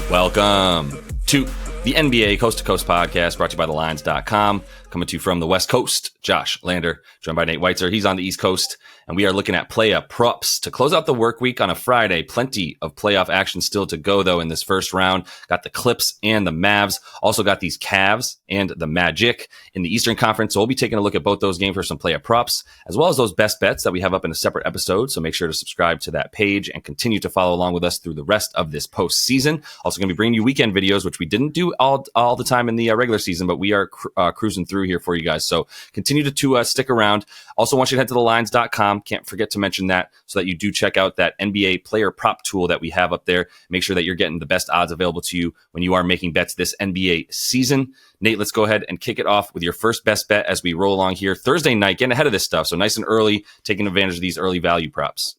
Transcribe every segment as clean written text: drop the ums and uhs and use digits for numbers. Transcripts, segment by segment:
Welcome to the NBA Coast to Coast podcast brought to you by thelines.com. Coming to you from the West Coast, Josh Lander, joined by Nate Weitzer. He's on the East Coast, and we are looking at playoff props to close out the work week on a Friday. Plenty of playoff action still to go, though, in this first round. Got the Clips and the Mavs. Also got these Cavs and the Magic in the Eastern Conference. So we'll be taking a look at both those games for some playoff props, as well as those best bets that we have up in a separate episode. So make sure to subscribe to that page and continue to follow along with us through the rest of this postseason. Also going to be bringing you weekend videos, which we didn't do all the time in the regular season, but we are cruising through here for you guys. So continue to stick around. Also want you to head to thelines.com. Can't forget to mention that so that you do check out that NBA player prop tool that we have up there. Make sure that you're getting the best odds available to you when you are making bets this NBA season. Nate, let's go ahead and kick it off with your first best bet as we roll along here. Thursday night, getting ahead of this stuff. So nice and early, taking advantage of these early value props.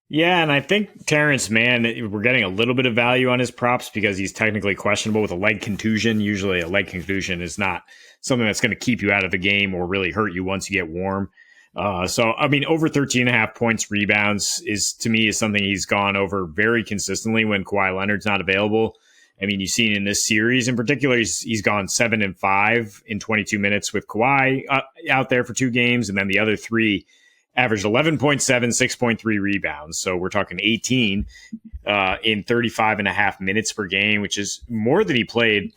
Yeah, and I think Terrence Mann, we're getting a little bit of value on his props because he's technically questionable with a leg contusion. Usually a leg contusion is not something that's going to keep you out of the game or really hurt you once you get warm. So, I mean, over 13.5 points rebounds is something he's gone over very consistently when Kawhi Leonard's not available. I mean, you've seen in this series in particular, he's gone 7 and 5 in 22 minutes with Kawhi out there for 2 games. And then the other 3 averaged 11.7, 6.3 rebounds. So we're talking 18 in 35 and a half minutes per game, which is more than he played,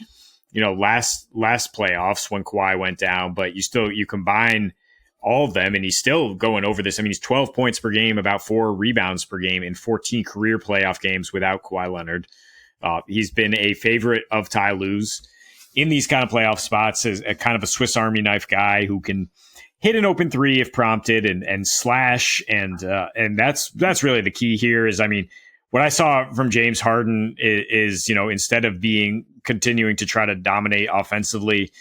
last playoffs when Kawhi went down. But you combine all of them and he's still going over this. I mean, he's 12 points per game, about 4 rebounds per game in 14 career playoff games without Kawhi Leonard. He's been a favorite of Ty Lue's in these kind of playoff spots as a kind of a Swiss Army knife guy who can hit an open 3 if prompted and slash. And that's really the key here is, I mean, what I saw from James Harden is instead of continuing to try to dominate offensively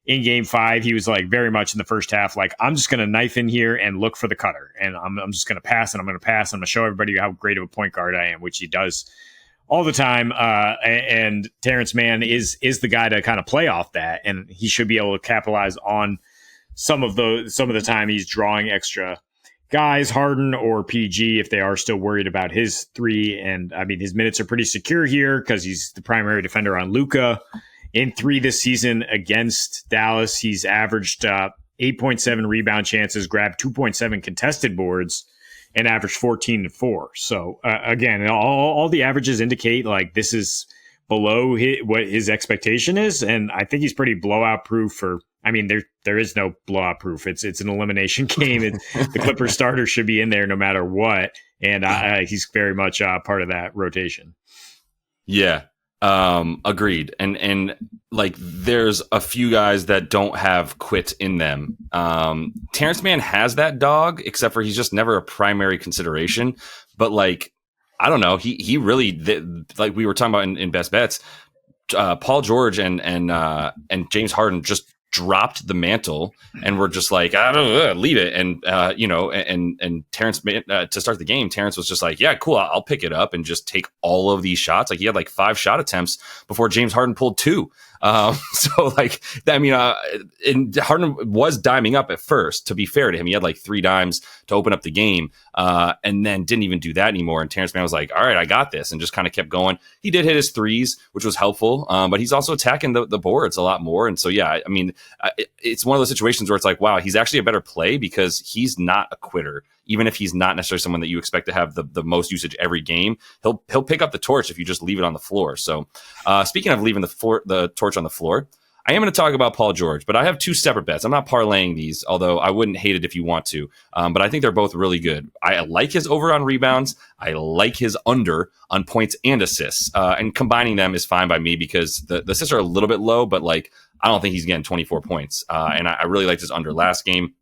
in game 5, he was like very much in the first half, like, I'm just going to knife in here and look for the cutter. And I'm just going to pass and I'm going to pass. I'm going to show everybody how great of a point guard I am, which he does all the time. And Terrence Mann is the guy to kind of play off that. And he should be able to capitalize on some of the time he's drawing extra guys, Harden or PG, if they are still worried about his 3. And I mean, his minutes are pretty secure here because he's the primary defender on Luka. In 3 this season against Dallas, he's averaged 8.7 rebound chances, grabbed 2.7 contested boards, and averaged 14 and 4. So again, all the averages indicate like this is below what his expectation is, and I think he's pretty blowout proof. I mean, there is no blowout proof. It's an elimination game. The Clippers starter should be in there no matter what, and he's very much part of that rotation. Yeah, agreed. And like, there's a few guys that don't have quit in them. Terrence Mann has that dog, except for he's just never a primary consideration. But like, I don't know. He really, like we were talking about in best bets, Paul George and James Harden just dropped the mantle and we're just like, I don't know, leave it. And, and Terrence, to start the game, Terrence was just like, yeah, cool. I'll pick it up and just take all of these shots. Like he had like 5 shot attempts before James Harden pulled 2. So like, I mean, and Harden was diming up at first, to be fair to him. He had like 3 dimes to open up the game, and then didn't even do that anymore. And Terrence Mann was like, all right, I got this, and just kind of kept going. He did hit his 3s, which was helpful, but he's also attacking the boards a lot more. And so, yeah, I mean, it's one of those situations where it's like, wow, he's actually a better play because he's not a quitter. Even if he's not necessarily someone that you expect to have the most usage every game, he'll pick up the torch if you just leave it on the floor. So speaking of leaving the torch on the floor, I am going to talk about Paul George, but I have 2 separate bets. I'm not parlaying these, although I wouldn't hate it if you want to. But I think they're both really good. I like his over on rebounds. I like his under on points and assists. And combining them is fine by me because the assists are a little bit low, but like I don't think he's getting 24 points. And I really liked his under last game.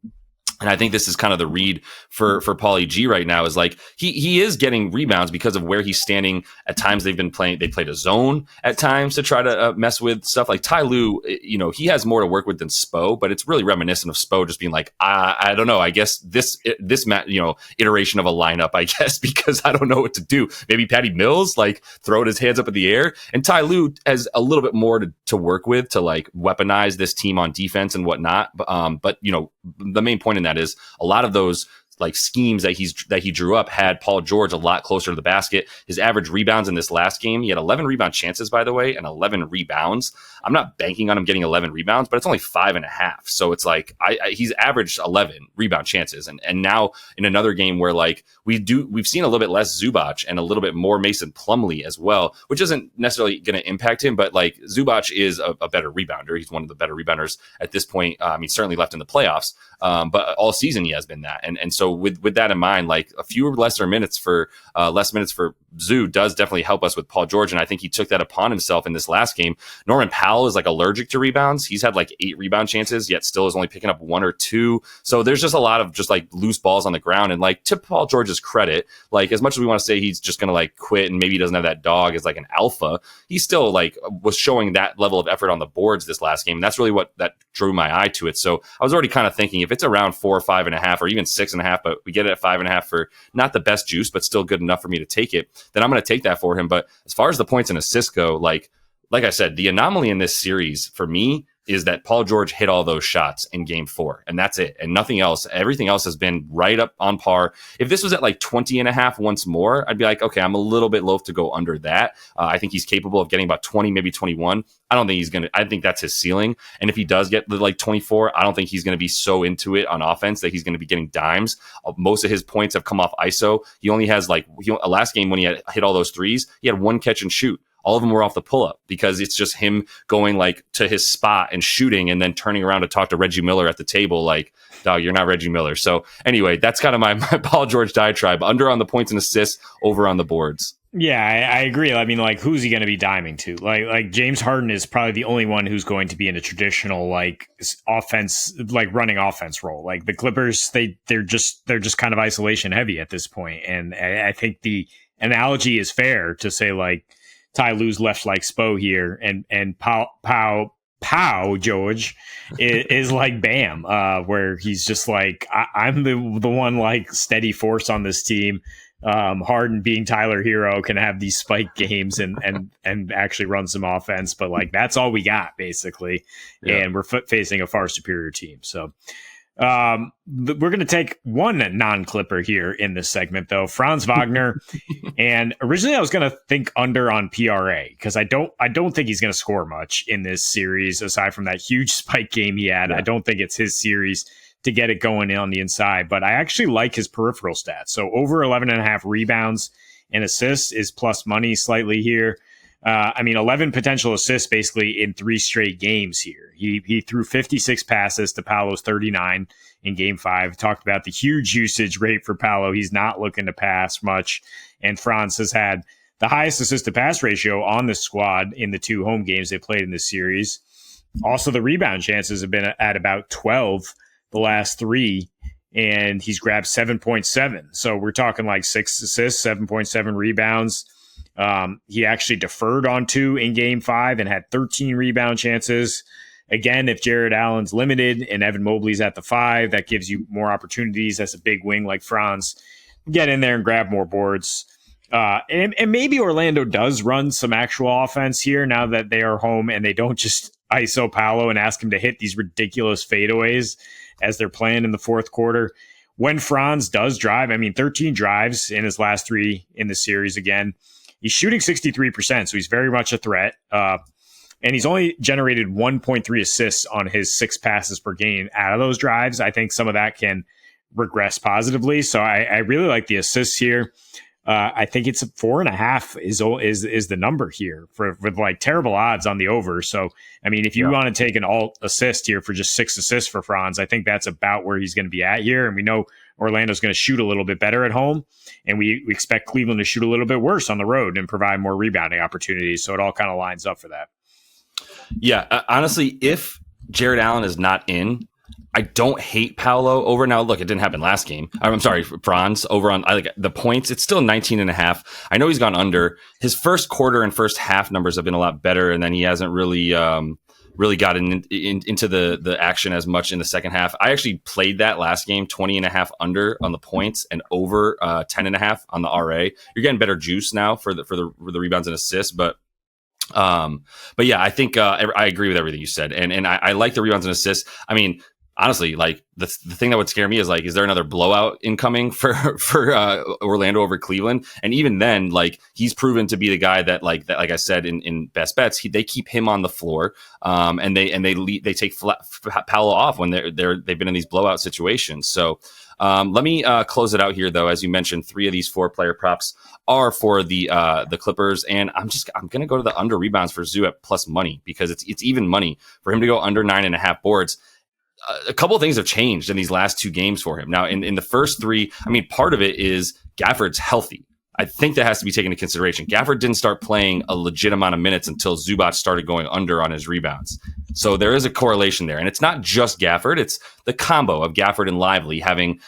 And I think this is kind of the read for Paulie G right now is like he is getting rebounds because of where he's standing. At times they played a zone at times to try to mess with stuff like Ty Lue. He has more to work with than Spo, but it's really reminiscent of Spo just being like, I don't know. I guess this iteration of a lineup, I guess, because I don't know what to do. Maybe Patty Mills like throwing his hands up in the air, and Ty Lue has a little bit more to work with to like weaponize this team on defense and whatnot. But the main point in that is a lot of those like schemes that he drew up had Paul George a lot closer to the basket. His average rebounds in this last game, he had 11 rebound chances, by the way, and 11 rebounds. I'm not banking on him getting 11 rebounds, but it's only 5.5. So it's like he's averaged 11 rebound chances. And now in another game where like we've seen a little bit less Zubac and a little bit more Mason Plumlee as well, which isn't necessarily going to impact him, but like Zubac is a better rebounder. He's one of the better rebounders at this point. He's certainly left in the playoffs, but all season he has been that. And so with that in mind, like a few less minutes for Zoo does definitely help us with Paul George. And I think he took that upon himself in this last game. Norman Powell is like allergic to rebounds. He's had like 8 rebound chances, yet still is only picking up 1 or 2. So there's just a lot of just like loose balls on the ground. And like to Paul George's credit, like as much as we want to say he's just going to like quit and maybe he doesn't have that dog as like an alpha, he still like was showing that level of effort on the boards this last game. And that's really what that drew my eye to it. So I was already kind of thinking if it's around 4 or 5.5 or even 6.5, but we get it at 5.5 for not the best juice, but still good enough for me to take it, then I'm going to take that for him. But as far as the points and assists go, like I said, the anomaly in this series for me is that Paul George hit all those shots in game 4, and that's it, and nothing else. Everything else has been right up on par. If this was at like 20.5 once more, I'd be like, okay, I'm a little bit loath to go under that. I think he's capable of getting about 20, maybe 21. I don't think he's going to, I think that's his ceiling. And if he does get the like 24, I don't think he's going to be so into it on offense that he's going to be getting dimes. Most of his points have come off ISO. He only has like, last game when he had hit all those threes, he had 1 catch and shoot. All of them were off the pull-up because it's just him going like to his spot and shooting and then turning around to talk to Reggie Miller at the table like, dog, you're not Reggie Miller. So anyway, that's kind of my Paul George diatribe. Under on the points and assists, over on the boards. Yeah, I agree. I mean, like, who's he going to be diming to? Like James Harden is probably the only one who's going to be in a traditional like offense, like running offense role. Like the Clippers, they're just kind of isolation heavy at this point. And I think the analogy is fair to say like Ty Lue's left like Spo here, and Pow George is like Bam, where he's just like I'm the one like steady force on this team. Harden being Tyler Hero can have these spike games and actually run some offense, but like that's all we got basically, yeah. And we're facing a far superior team. So we're going to take one non-Clipper here in this segment, though, Franz Wagner. And originally I was going to think under on PRA because I don't think he's going to score much in this series aside from that huge spike game he had. Yeah. I don't think it's his series to get it going on the inside, but I actually like his peripheral stats. So over 11.5 rebounds and assists is plus money slightly here. 11 potential assists basically in 3 straight games here. He threw 56 passes to Paolo's 39 in game 5. Talked about the huge usage rate for Paolo. He's not looking to pass much. And Franz has had the highest assist to pass ratio on the squad in the 2 home games they played in this series. Also, the rebound chances have been at about 12 the last 3, and he's grabbed 7.7. So we're talking like 6 assists, 7.7 rebounds. He actually deferred on 2 in game 5 and had 13 rebound chances. Again, if Jared Allen's limited and Evan Mobley's at the 5, that gives you more opportunities as a big wing like Franz. Get in there and grab more boards. And maybe Orlando does run some actual offense here now that they are home and they don't just ISO Paolo and ask him to hit these ridiculous fadeaways as they're playing in the fourth quarter. When Franz does drive, 13 drives in his last 3 in the series again. He's shooting 63%, so he's very much a threat. And he's only generated 1.3 assists on his 6 passes per game out of those drives. I think some of that can regress positively. So I really like the assists here. I think it's 4.5 is the number here for like terrible odds on the over. So, if you want to take an alt assist here for just 6 assists for Franz, I think that's about where he's going to be at here. And we know Orlando's going to shoot a little bit better at home. And we expect Cleveland to shoot a little bit worse on the road and provide more rebounding opportunities. So it all kind of lines up for that. Yeah. Honestly, if Jared Allen is not in, I don't hate Paolo over. Now, look, it didn't happen last game. I'm sorry, Franz over on I like the points. It's still 19.5. I know he's gone under. His first quarter and first half numbers have been a lot better, and then he hasn't really gotten into the action as much in the second half. I actually played that last game, 20.5 under on the points and over 10.5 on the RA. You're getting better juice now for the rebounds and assists, but yeah, I think I agree with everything you said, and I like the rebounds and assists. honestly, like the thing that would scare me is like, is there another blowout incoming for Orlando over Cleveland? And even then, like he's proven to be the guy that like I said in best bets, they keep him on the floor, and they take Paolo off when they've been in these blowout situations. So let me close it out here, though. As you mentioned, 3 of these 4 player props are for the Clippers, and I'm going to go to the under rebounds for Zoo at plus money because it's even money for him to go under 9.5 boards. A couple of things have changed in these last 2 games for him. Now, in the first 3, I mean, part of it is Gafford's healthy. I think that has to be taken into consideration. Gafford didn't start playing a legit amount of minutes until Zubac started going under on his rebounds. So there is a correlation there. And it's not just Gafford. It's the combo of Gafford and Lively having,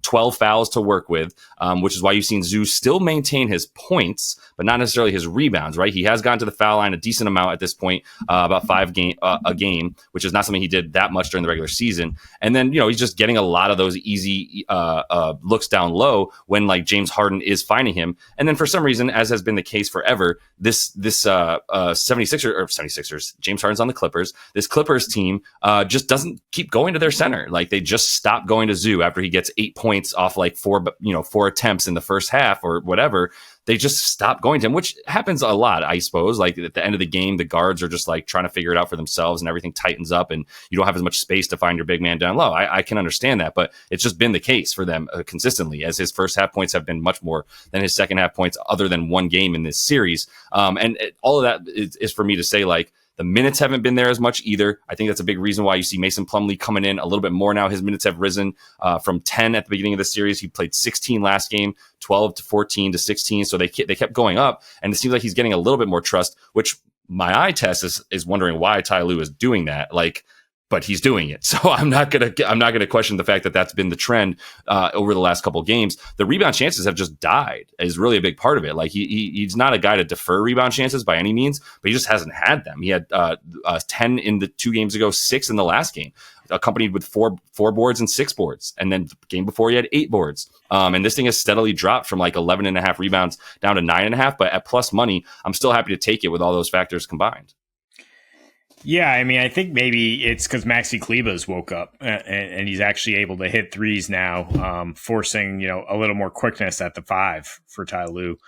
12 fouls to work with, which is why you've seen Zoo still maintain his points, but not necessarily his rebounds, right? He has gone to the foul line a decent amount at this point, about 5 a game, which is not something he did that much during the regular season. And then, he's just getting a lot of those easy looks down low when like James Harden is finding him. And then for some reason, as has been the case forever, this 76ers, James Harden's on the Clippers. This Clippers team just doesn't keep going to their center. Like they just stop going to Zoo after he gets 8 points off like 4 attempts in the first half or whatever. They just stop going to him, which happens a lot, I suppose. Like at the end of the game, the guards are just like trying to figure it out for themselves and everything tightens up and you don't have as much space to find your big man down low. I can understand that, but it's just been the case for them consistently as his first half points have been much more than his second half points other than one game in this series. All of that is for me to say like, the minutes haven't been there as much either. I think that's a big reason why you see Mason Plumlee coming in a little bit more now. His minutes have risen from 10 at the beginning of the series. He played 16 last game, 12 to 14 to 16. So they kept going up, and it seems like he's getting a little bit more trust, which my eye test is wondering why Ty Lue is doing that. But he's doing it. So I'm not gonna question the fact that that's been the trend over the last couple of games. The rebound chances have just died is really a big part of it. Like he's not a guy to defer rebound chances by any means, but he just hasn't had them. He had 10 in the 2 games ago, 6 in the last game, accompanied with four boards and 6 boards. And then the game before he had 8 boards. And this thing has steadily dropped from like 11.5 rebounds down to 9.5, but at plus money, I'm still happy to take it with all those factors combined. Yeah, I mean, I think maybe it's because Maxi Kleber's woke up and he's actually able to hit threes now, forcing, a little more quickness at the 5 for Ty Lue.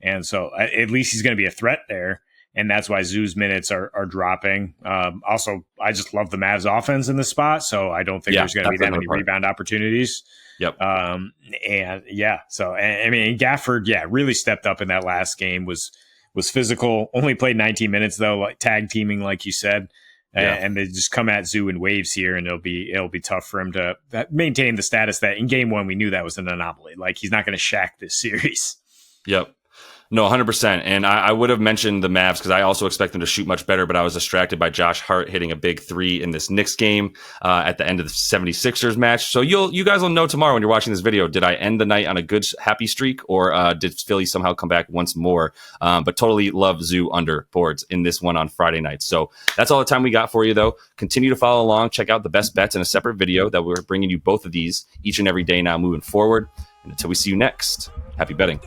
And so at least he's going to be a threat there. And that's why Zoo's minutes are dropping. Also, I just love the Mavs offense in this spot. So I don't think there's going to be that many rebound opportunities. Yep. So, I mean, Gafford, really stepped up in that last game, was physical, only played 19 minutes though, like tag teaming, like you said. And they just come at Zoo in waves here, and it'll be tough for him to maintain the status that in game 1, we knew that was an anomaly. Like he's not going to shack this series. Yep. No, 100%. And I would have mentioned the Mavs because I also expect them to shoot much better, but I was distracted by Josh Hart hitting a big 3 in this Knicks game at the end of the 76ers match. So you guys will know tomorrow when you're watching this video, did I end the night on a good happy streak, or did Philly somehow come back once more? But totally love Zoo under boards in this one on Friday night. So that's all the time we got for you, though. Continue to follow along. Check out the best bets in a separate video that we're bringing you both of these each and every day now moving forward. And until we see you next, happy betting.